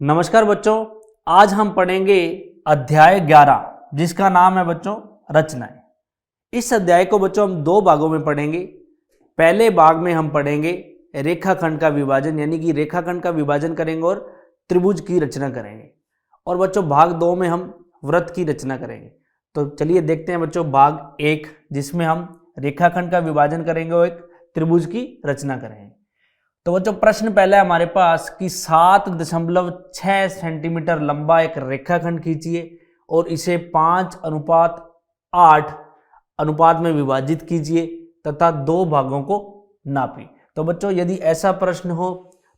नमस्कार बच्चों, आज हम पढ़ेंगे अध्याय 11 जिसका नाम है बच्चों रचनाएं। इस अध्याय को बच्चों हम दो भागों में पढ़ेंगे। पहले भाग में हम पढ़ेंगे रेखाखंड का विभाजन, यानी कि रेखाखंड का विभाजन करेंगे और त्रिभुज की रचना करेंगे। और बच्चों भाग दो में हम वृत्त की रचना करेंगे। तो चलिए देखते हैं बच्चों भाग एक, जिसमें हम रेखाखंड का विभाजन करेंगे और एक त्रिभुज की रचना करेंगे। तो बच्चों प्रश्न पहला है हमारे पास कि 7.6 सेंटीमीटर लंबा एक रेखाखंड खींचिए और इसे 5:8 अनुपात में विभाजित कीजिए तथा दो भागों को नापिए। तो बच्चों यदि ऐसा प्रश्न हो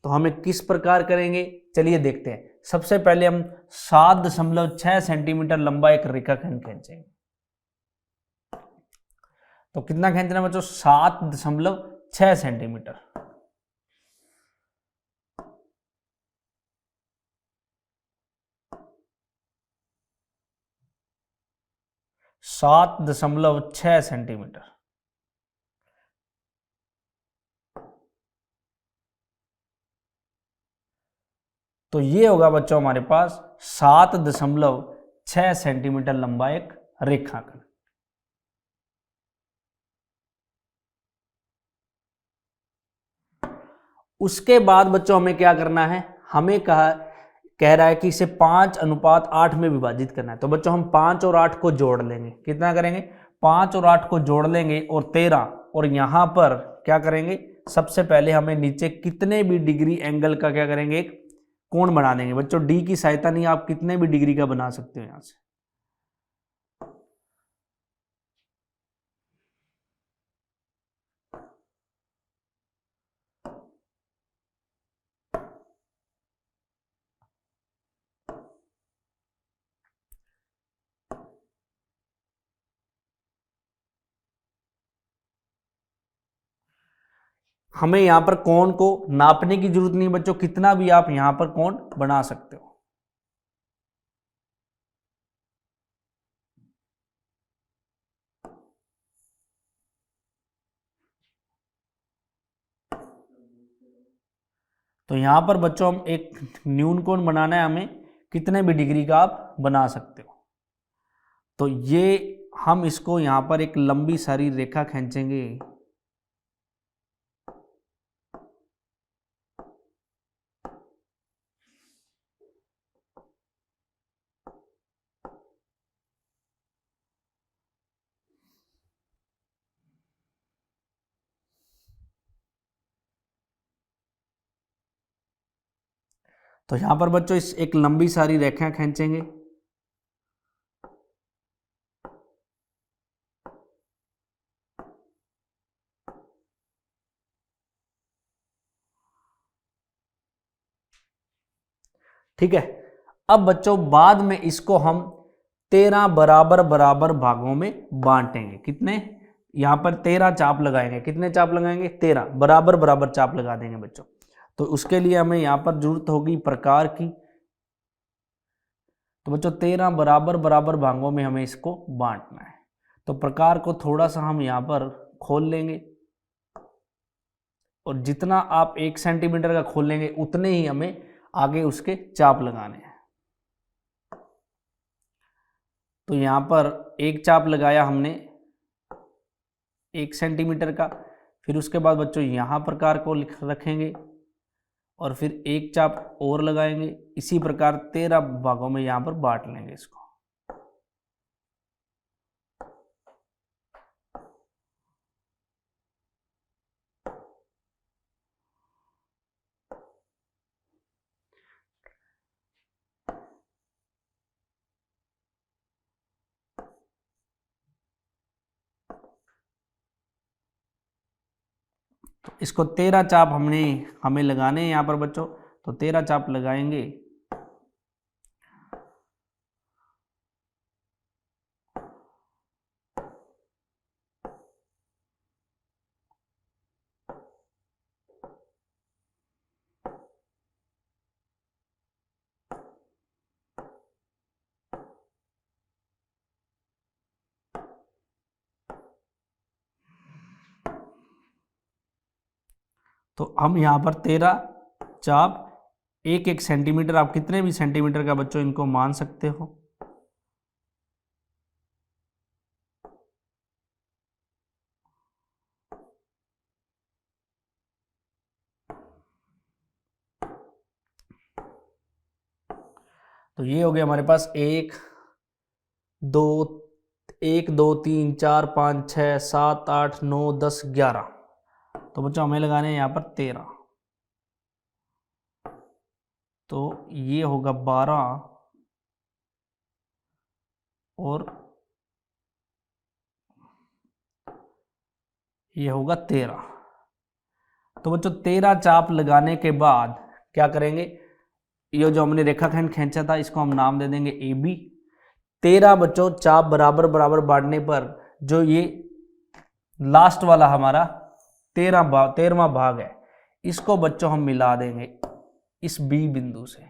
तो हमें किस प्रकार करेंगे, चलिए देखते हैं। सबसे पहले हम 7.6 सेंटीमीटर लंबा एक रेखाखंड खींचेंगे। तो कितना खींचना है बच्चों? 7.6 सेंटीमीटर। 7.6 सेंटीमीटर। तो ये होगा बच्चों हमारे पास 7.6 सेंटीमीटर लंबा एक रेखाखंड। उसके बाद बच्चों हमें क्या करना है? हमें कह रहा है कि इसे 5:8 में विभाजित करना है। तो बच्चों हम 5 और 8 को जोड़ लेंगे। कितना करेंगे? 5 और 8 को जोड़ लेंगे और 13। और यहां पर क्या करेंगे? सबसे पहले हमें नीचे कितने भी डिग्री एंगल का क्या करेंगे? एक कोण बना देंगे। बच्चों डी की सहायता नहीं, आप कितने भी डिग्री का बना सकते हो यहां से। हमें यहां पर कोण को नापने की जरूरत नहीं बच्चों, कितना भी आप यहां पर कोण बना सकते हो। तो यहां पर बच्चों हम एक न्यून कोण बनाना है, हमें कितने भी डिग्री का आप बना सकते हो। तो ये हम इसको यहां पर एक लंबी सारी रेखा खींचेंगे। तो यहां पर बच्चों इस एक लंबी सारी रेखा खींचेंगे। ठीक है। अब बच्चों बाद में इसको हम 13 बराबर बराबर भागों में बांटेंगे। कितने? यहां पर 13 चाप लगाएंगे। कितने चाप लगाएंगे? 13 बराबर बराबर चाप लगा देंगे बच्चों। तो उसके लिए हमें यहां पर जरूरत होगी प्रकार की। तो बच्चों 13 बराबर बराबर भागों में हमें इसको बांटना है। तो प्रकार को थोड़ा सा हम यहां पर खोल लेंगे और जितना आप 1 सेंटीमीटर का खोल लेंगे उतने ही हमें आगे उसके चाप लगाने हैं। तो यहां पर एक चाप लगाया हमने 1 सेंटीमीटर का। फिर उसके बाद बच्चों यहां प्रकार को रखेंगे और फिर एक चाप और लगाएंगे। इसी प्रकार 13 भागों में यहां पर बांट लेंगे इसको। इसको 13 चाप हमें लगाने हैं यहां पर बच्चों। तो 13 चाप लगाएंगे। तो हम यहां पर 13 चाप एक एक सेंटीमीटर, आप कितने भी सेंटीमीटर का बच्चों इनको मान सकते हो। तो ये हो गया हमारे पास 1 2 3 4 5 6 7 8 9 10 11। तो बच्चों हमें लगाने हैं यहाँ पर 13, तो ये होगा 12 और ये होगा 13। तो बच्चों 13 चाप लगाने के बाद क्या करेंगे, ये जो हमने रेखाखंड खींचा था इसको हम नाम दे देंगे ए बी। 13 बच्चों चाप बराबर बराबर बांटने पर जो ये लास्ट वाला हमारा 13वां भाग है, इसको बच्चों हम मिला देंगे इस बी बिंदु से।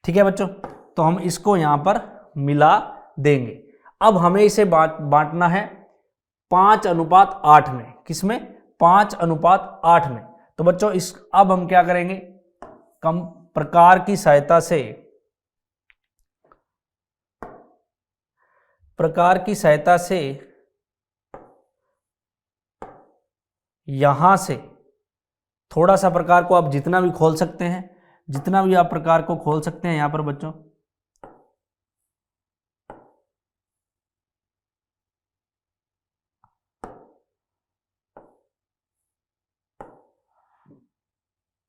ठीक है बच्चों, तो हम इसको यहां पर मिला देंगे। अब हमें इसे बांटना है 5:8 में। किसमें? 5:8 में। तो बच्चों इस अब हम क्या करेंगे, कम प्रकार की सहायता से यहां से थोड़ा सा प्रकार को आप जितना भी खोल सकते हैं, जितना भी आप प्रकार को खोल सकते हैं यहां पर बच्चों।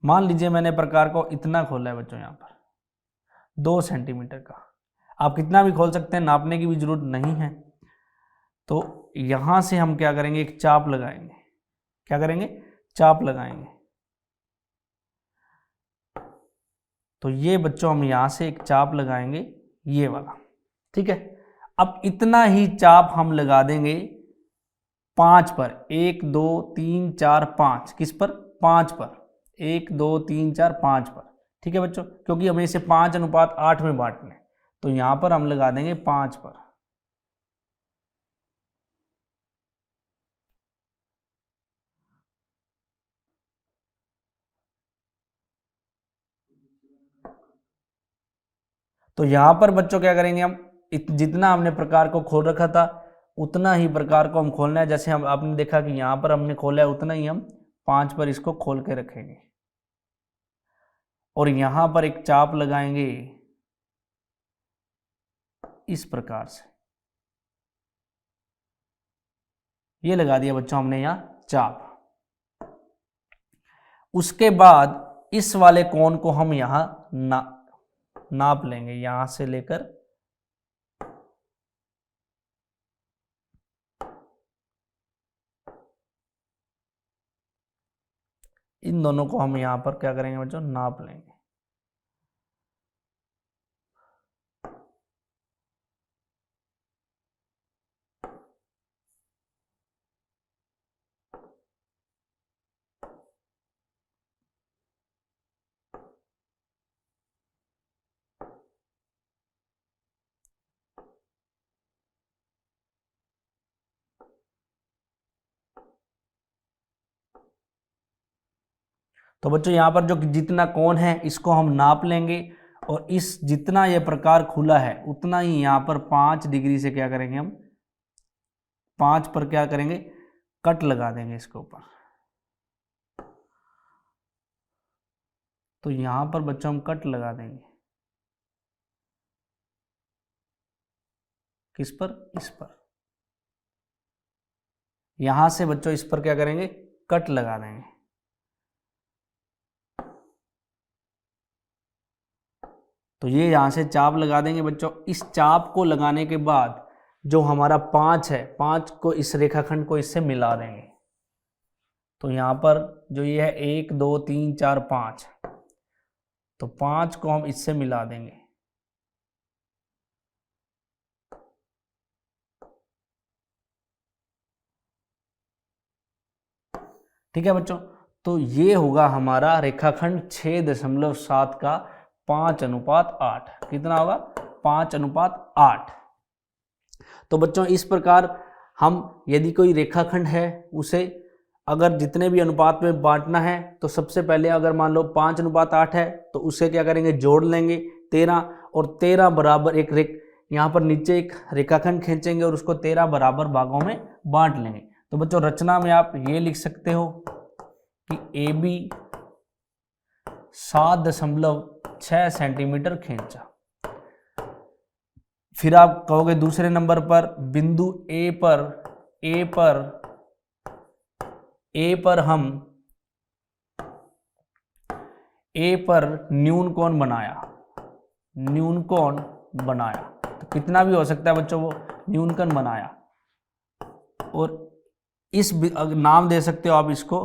मान लीजिए मैंने प्रकार को इतना खोला है बच्चों, यहां पर 2 सेंटीमीटर का। आप कितना भी खोल सकते हैं, नापने की भी जरूरत नहीं है। तो यहां से हम क्या करेंगे, एक चाप लगाएंगे। क्या करेंगे? चाप लगाएंगे। तो ये बच्चों हम यहां से एक चाप लगाएंगे, ये वाला। ठीक है, अब इतना ही चाप हम लगा देंगे 5 पर। 1 2 3 4 5। किस पर? 5 पर। 1 2 3 4 5 पर। ठीक है बच्चों, क्योंकि हमें इसे 5:8 में बांटना है, तो यहां पर हम लगा देंगे 5 पर। तो यहां पर बच्चों क्या करेंगे, हम जितना हमने प्रकार को खोल रखा था उतना ही प्रकार को हम खोलना है। जैसे हम आपने देखा कि यहां पर हमने खोला है, उतना ही हम 5 पर इसको खोल के रखेंगे और यहां पर एक चाप लगाएंगे इस प्रकार से। ये लगा दिया बच्चों हमने यहां चाप। उसके बाद इस वाले कोण को हम यहां नाप लेंगे, यहां से लेकर इन दोनों को हम यहां पर क्या करेंगे बच्चों, नाप लेंगे। तो बच्चों यहां पर जो जितना कोण है इसको हम नाप लेंगे और इस जितना ये प्रकार खुला है उतना ही यहां पर 5 डिग्री से क्या करेंगे, हम 5 पर क्या करेंगे, कट लगा देंगे इसके ऊपर। तो यहां पर बच्चों हम कट लगा देंगे। किस पर? इस पर। यहां से बच्चों इस पर क्या करेंगे, कट लगा देंगे। तो ये यहां से चाप लगा देंगे बच्चों। इस चाप को लगाने के बाद जो हमारा 5 है, 5 को इस रेखाखंड को इससे मिला देंगे। तो यहां पर जो ये है 1 2 3 4 5, तो 5 को हम इससे मिला देंगे। ठीक है बच्चों, तो ये होगा हमारा रेखाखंड 6.7 का 5:8। कितना होगा? 5:8। तो बच्चों इस प्रकार हम यदि कोई रेखाखंड है उसे अगर जितने भी अनुपात में बांटना है तो सबसे पहले अगर मान लो 5:8 है तो उसे क्या करेंगे, जोड़ लेंगे 13 और 13 बराबर यहाँ पर नीचे एक रेखाखंड खींचेंगे और उसको 13 बराबर भागों में बांट लेंगे। तो बच्चों रचना में आप ये लिख सकते हो कि AB 7.6 सेंटीमीटर खींचा। फिर आप कहोगे दूसरे नंबर पर बिंदु ए पर न्यून कोण बनाया। तो कितना भी हो सकता है बच्चों, वो न्यून कोण बनाया। और इस नाम दे सकते हो आप इसको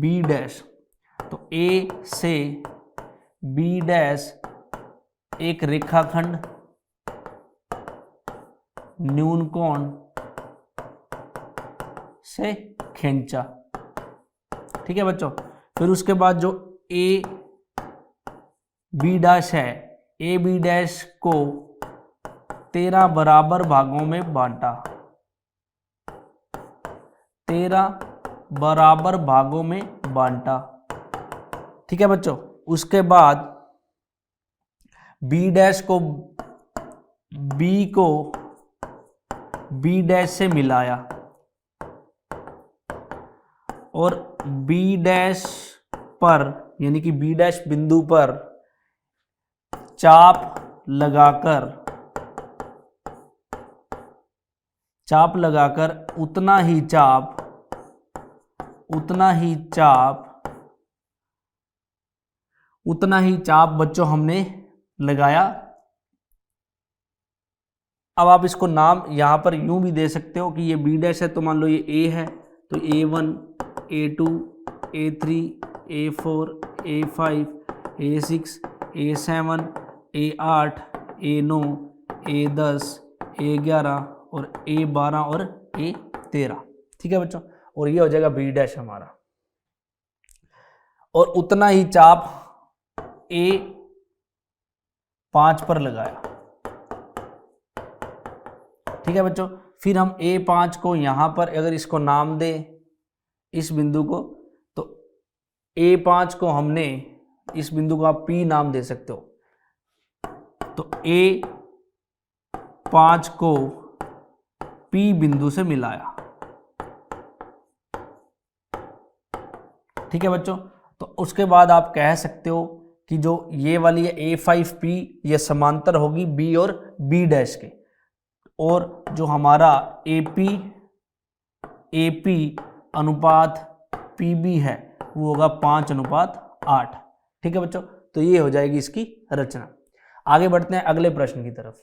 B डैश। तो A से B डैश एक रेखाखंड न्यून कोण से खींचा। ठीक है बच्चों। फिर उसके बाद जो A B डैश है, A B डैश को 13 बराबर भागों में बांटा। 13 बराबर भागों में बांटा। ठीक है बच्चों। उसके बाद B डैश को B डैश से मिलाया और B डैश पर यानी कि B डैश बिंदु पर चाप लगाकर उतना ही चाप बच्चों हमने लगाया। अब आप इसको नाम यहां पर यूं भी दे सकते हो कि ये B डैश है तो मान लो ये A है तो A1 A2 A3 A4 A5 A6 A7 A8 A9 A10 A11 और A12 और A13। ठीक है बच्चों। और ये हो जाएगा B डैश हमारा। और उतना ही चाप A5 पर लगाया। ठीक है बच्चों। फिर हम A5 को यहां पर अगर इसको नाम दे इस बिंदु को, तो A5 को हमने इस बिंदु को आप P नाम दे सकते हो। तो A5 को P बिंदु से मिलाया। ठीक है बच्चों। तो उसके बाद आप कह सकते हो कि जो ये वाली है A5P ये समांतर होगी B और B डैश के, और जो हमारा AP अनुपात PB है वो होगा 5:8। ठीक है बच्चों। तो ये हो जाएगी इसकी रचना। आगे बढ़ते हैं अगले प्रश्न की तरफ।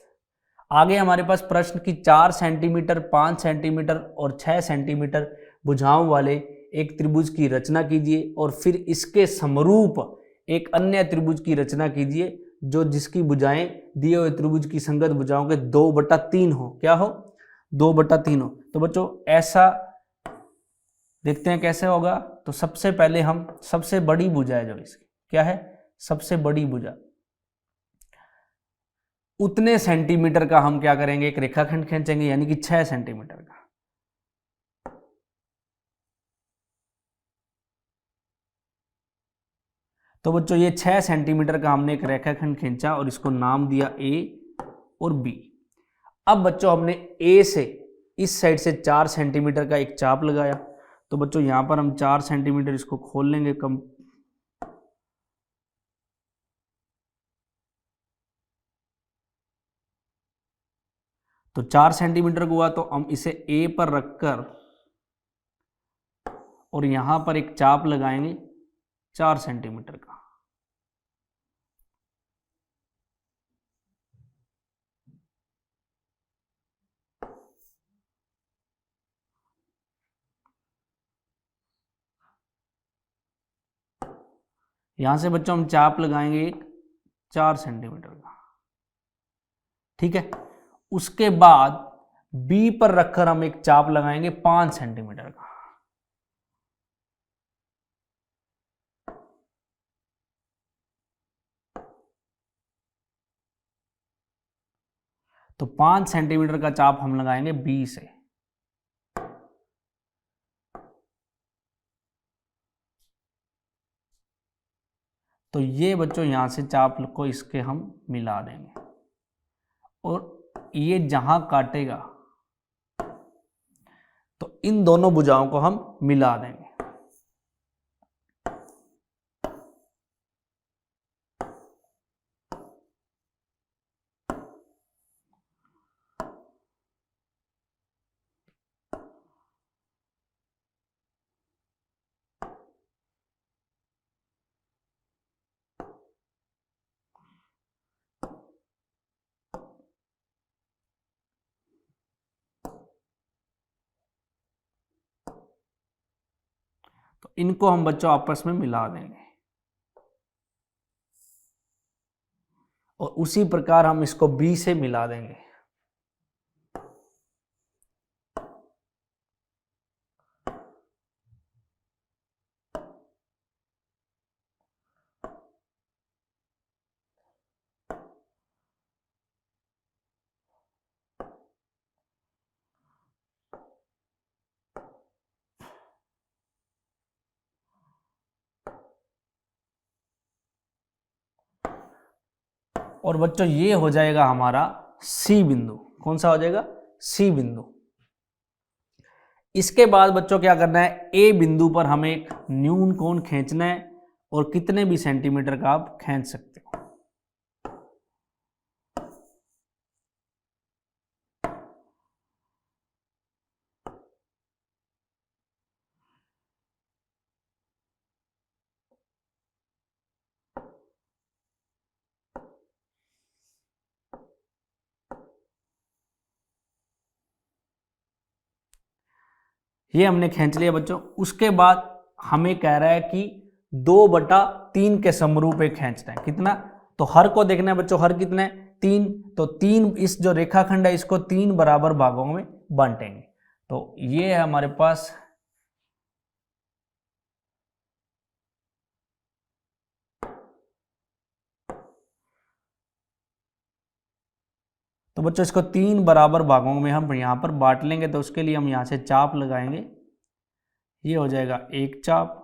आगे हमारे पास प्रश्न की 4 सेंटीमीटर 5 सेंटीमीटर और 6 सेंटीमीटर भुजाओं वाले एक त्रिभुज की रचना कीजिए और फिर इसके समरूप एक अन्य त्रिभुज की रचना कीजिए जो जिसकी भुजाएं दिए हुए त्रिभुज की संगत भुजाओं के 2/3 हो। क्या हो? 2/3 हो। तो बच्चों ऐसा देखते हैं कैसे होगा। तो सबसे पहले हम सबसे बड़ी भुजा है जो इसकी क्या है, सबसे बड़ी भुजा, उतने सेंटीमीटर का हम क्या करेंगे, एक रेखाखंड खींचेंगे यानी कि 6 सेंटीमीटर का। तो बच्चों ये 6 सेंटीमीटर का हमने एक रेखाखंड खींचा और इसको नाम दिया A और B। अब बच्चों हमने A से इस साइड से 4 सेंटीमीटर का एक चाप लगाया। तो बच्चों यहां पर हम 4 सेंटीमीटर इसको खोल लेंगे कम। तो 4 सेंटीमीटर को हुआ तो हम इसे A पर रखकर और यहां पर एक चाप लगाएंगे 4 सेंटीमीटर का। यहां से बच्चों हम चाप लगाएंगे एक 4 सेंटीमीटर का। ठीक है। उसके बाद B पर रखकर हम एक चाप लगाएंगे 5 सेंटीमीटर का। तो 5 सेंटीमीटर का चाप हम लगाएंगे बी से। तो ये बच्चों यहां से चाप को इसके हम मिला देंगे और ये जहां काटेगा तो इन दोनों भुजाओं को हम मिला देंगे। तो इनको हम बच्चों आपस में मिला देंगे और उसी प्रकार हम इसको बी से मिला देंगे। और बच्चों ये हो जाएगा हमारा सी बिंदु। कौन सा हो जाएगा? सी बिंदु। इसके बाद बच्चों क्या करना है, ए बिंदु पर हमें एक न्यून कोण खींचना है और कितने भी सेंटीमीटर का आप खींच सकते हो। ये हमने खींच लिया बच्चों। उसके बाद हमें कह रहा है कि 2/3 के समरूप एक खींचना है। कितना? तो हर को देखना है बच्चों, हर कितना है? 3। तो 3, इस जो रेखाखंड है इसको 3 बराबर भागों में बांटेंगे। तो ये है हमारे पास तो बच्चों इसको 3 बराबर भागों में हम यहाँ पर बांट लेंगे। तो उसके लिए हम यहाँ से चाप लगाएंगे। ये हो जाएगा एक चाप,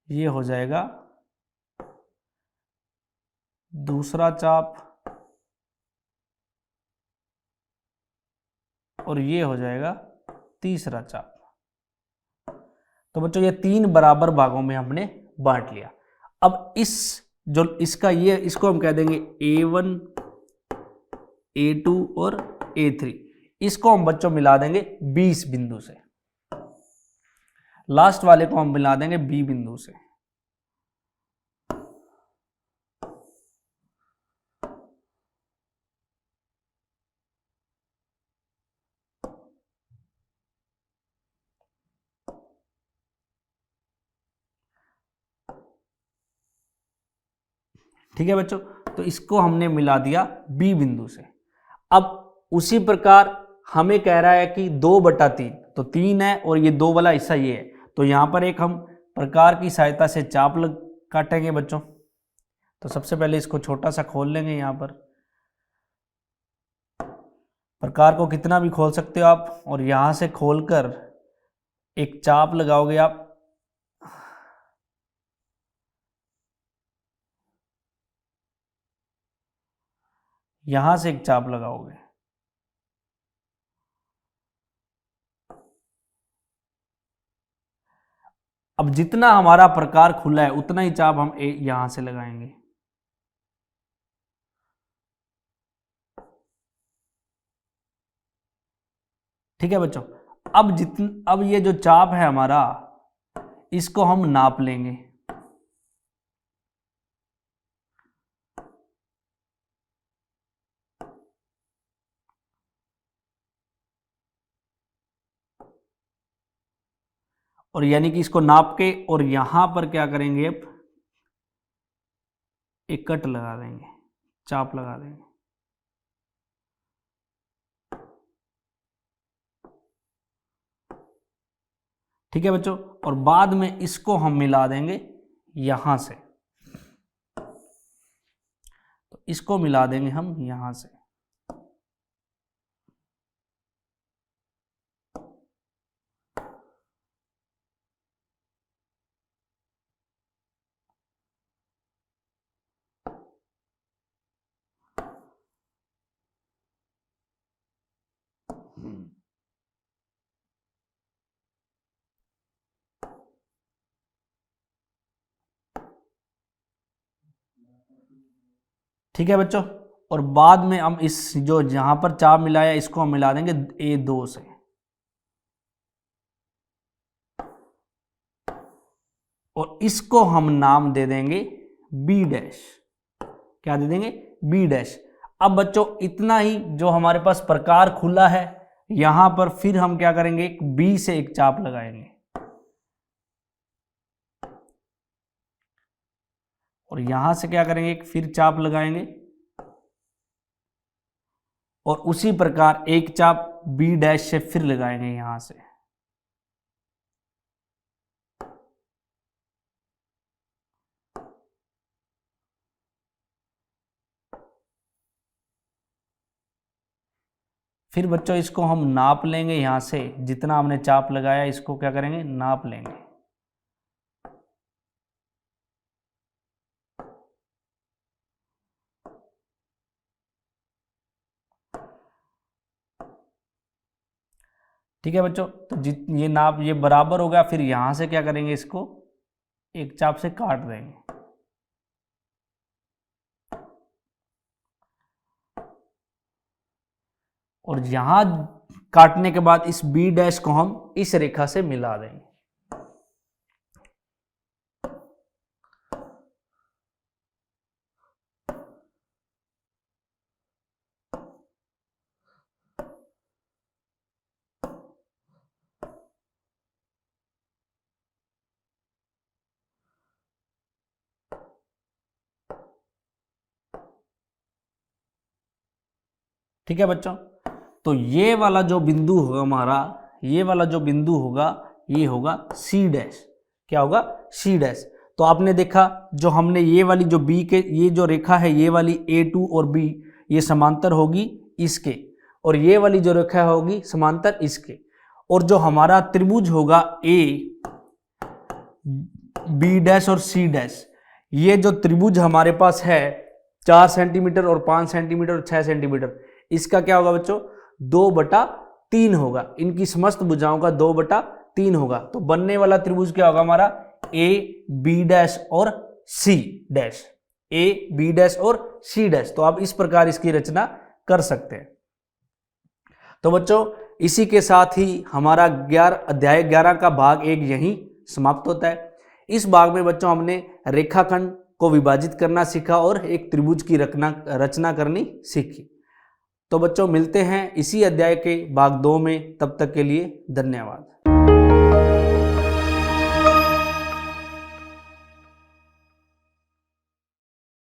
ये हो जाएगा दूसरा चाप और ये हो जाएगा तीसरा चाप। तो बच्चों ये 3 बराबर भागों में हमने बांट लिया। अब इस जो इसका ये इसको हम कह देंगे A1, A2 और A3। इसको हम बच्चों मिला देंगे B इस बिंदु से। लास्ट वाले को हम मिला देंगे B बिंदु से। ठीक है बच्चों, तो इसको हमने मिला दिया B बिंदु से। अब उसी प्रकार हमें कह रहा है कि 2/3, तो 3 है और ये 2 वाला हिस्सा ये है। तो यहां पर एक हम प्रकार की सहायता से चाप काटेंगे बच्चों। तो सबसे पहले इसको छोटा सा खोल लेंगे। यहां पर प्रकार को कितना भी खोल सकते हो आप, और यहां से खोलकर एक चाप लगाओगे आप। यहां से एक चाप लगाओगे। अब जितना हमारा प्रकार खुला है उतना ही चाप हम यहां से लगाएंगे। ठीक है बच्चों, अब ये जो चाप है हमारा, इसको हम नाप लेंगे। और यानी कि इसको नाप के और यहां पर क्या करेंगे, अब एक कट लगा देंगे, चाप लगा देंगे। ठीक है बच्चों, और बाद में इसको हम मिला देंगे यहां से। इसको मिला देंगे हम यहां से। ठीक है बच्चों, और बाद में हम इस जो जहां पर चाप मिलाया इसको हम मिला देंगे A2 से। और इसको हम नाम दे देंगे B डैश। क्या दे देंगे? B dash. अब बच्चों इतना ही जो हमारे पास प्रकार खुला है, यहां पर फिर हम क्या करेंगे, एक B से एक चाप लगाएंगे और यहां से क्या करेंगे, एक फिर चाप लगाएंगे और उसी प्रकार एक चाप B डैश से फिर लगाएंगे यहां से। फिर बच्चों इसको हम नाप लेंगे, यहां से जितना हमने चाप लगाया इसको क्या करेंगे, नाप लेंगे। ठीक है बच्चों, तो ये नाप ये बराबर हो गया। फिर यहां से क्या करेंगे, इसको एक चाप से काट देंगे। और यहां काटने के बाद इस B डैश को हम इस रेखा से मिला देंगे। ठीक है बच्चों, तो ये वाला जो बिंदु होगा हमारा, ये वाला जो बिंदु होगा ये होगा C डैश। क्या होगा? C dash. तो आपने देखा जो हमने ये वाली जो B के ये जो रेखा है, ये वाली A2 और B ये समांतर होगी इसके, और ये वाली जो रेखा होगी समांतर इसके। और जो हमारा त्रिभुज होगा A B डैश और C डैश, ये जो त्रिभुज हमारे पास है 4 सेंटीमीटर और 5 सेंटीमीटर और 6 सेंटीमीटर, इसका क्या होगा बच्चों, 2/3 होगा। इनकी समस्त भुजाओं का 2/3 होगा। तो बनने वाला त्रिभुज क्या होगा हमारा, A B डैश और C dash. A B dash और C डैश। तो आप इस प्रकार इसकी रचना कर सकते हैं। तो बच्चों इसी के साथ ही हमारा अध्याय 11 का भाग 1 यहीं समाप्त होता है। इस भाग में बच्चों हमने रेखाखंड को विभाजित करना सीखा और एक त्रिभुज की रचना करनी सीखी। तो बच्चों मिलते हैं इसी अध्याय के भाग 2 में, तब तक के लिए धन्यवाद।